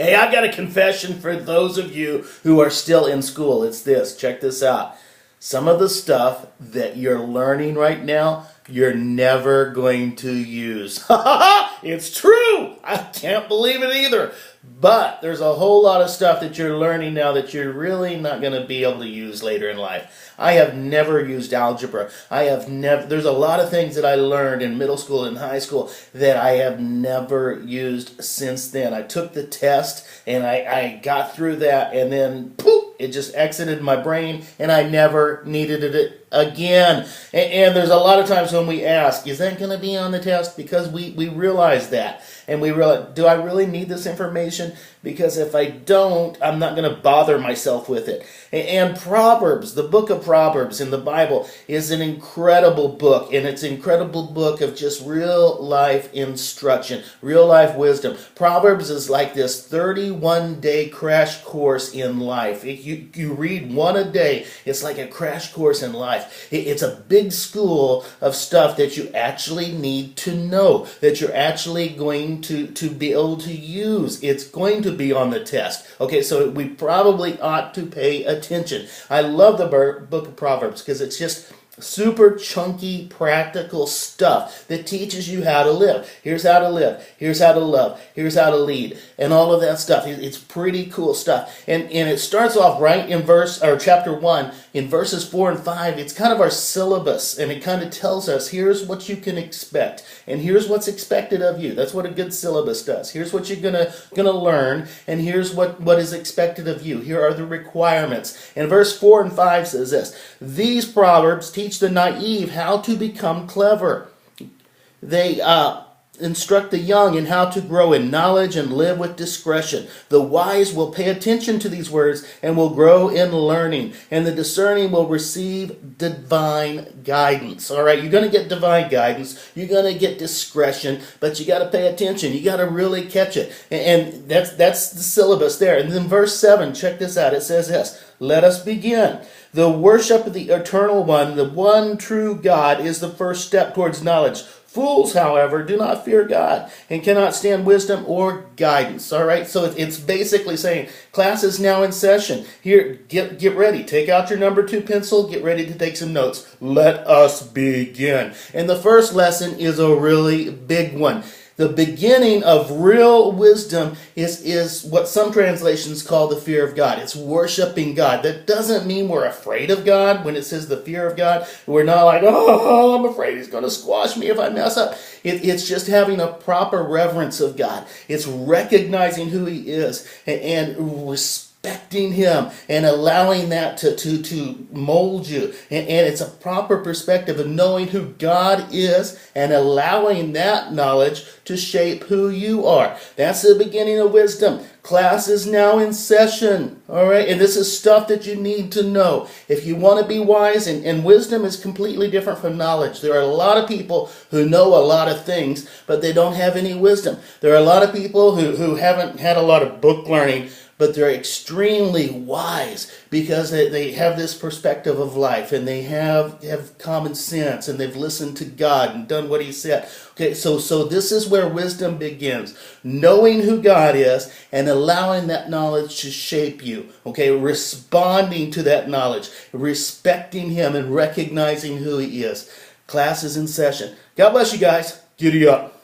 Hey, I got a confession for those of you who are still in school. It's this. Check this out. Some of the stuff that you're learning right now, you're never going to use. It's true. I can't believe it either. But there's a whole lot of stuff that you're learning now that you're really not going to be able to use later in life. I have never used algebra. There's a lot of things that I learned in middle school and high school that I have never used since then. I took the test and I got through that, and then poof, it just exited my brain and I never needed it again. And there's a lot of times when we ask, is that going to be on the test? Because we realize that. And we realize, do I really need this information? Because if I don't, I'm not going to bother myself with it. And Proverbs, the book of Proverbs in the Bible, is an incredible book. And it's an incredible book of just real life instruction, real life wisdom. Proverbs is like this 31-day crash course in life. If you read one a day, it's like a crash course in life. It's a big school of stuff that you actually need to know, that you're actually going to be able to use. It's going to be on the test. Okay, so we probably ought to pay attention. I love the book of Proverbs because it's just super chunky, practical stuff that teaches you how to live. Here's how to live. Here's how to love. Here's how to lead. And all of that stuff. It's pretty cool stuff. And it starts off right in chapter 1, in verses 4 and 5. It's kind of our syllabus, and it kind of tells us, here's what you can expect, and here's what's expected of you. That's what a good syllabus does. Here's what you're gonna learn, and here's what is expected of you. Here are the requirements. And verse 4 and 5 says this: these proverbs teach the naive how to become clever. They instruct the young in how to grow in knowledge and live with discretion. The wise will pay attention to these words and will grow in learning, and the discerning will receive divine guidance. All right, you're going to get divine guidance. You're going to get discretion, but you got to pay attention. You got to really catch it. And that's the syllabus there. And then verse 7, check this out. It says this: let us begin. The worship of the Eternal One, the one true God, is the first step towards knowledge. Fools, however, do not fear God and cannot stand wisdom or guidance. All right, so it's basically saying class is now in session. Here, get ready. Take out your number 2 pencil. Get ready to take some notes. Let us begin. And the first lesson is a really big one. The beginning of real wisdom is what some translations call the fear of God. It's worshiping God. That doesn't mean we're afraid of God. When it says the fear of God, we're not like, oh, I'm afraid he's going to squash me if I mess up. It's just having a proper reverence of God. It's recognizing who he is and respecting him and allowing that to mold you. And it's a proper perspective of knowing who God is and allowing that knowledge to shape who you are. That's the beginning of wisdom. Class is now in session. All right, and this is stuff that you need to know if you want to be wise. And wisdom is completely different from knowledge. There are a lot of people who know a lot of things, but they don't have any wisdom. There are a lot of people who haven't had a lot of book learning, but they're extremely wise because they have this perspective of life, and they have common sense, and they've listened to God and done what he said. Okay, so this is where wisdom begins. Knowing who God is and allowing that knowledge to shape you. Okay, responding to that knowledge, respecting him and recognizing who he is. Class is in session. God bless you guys. Giddy up.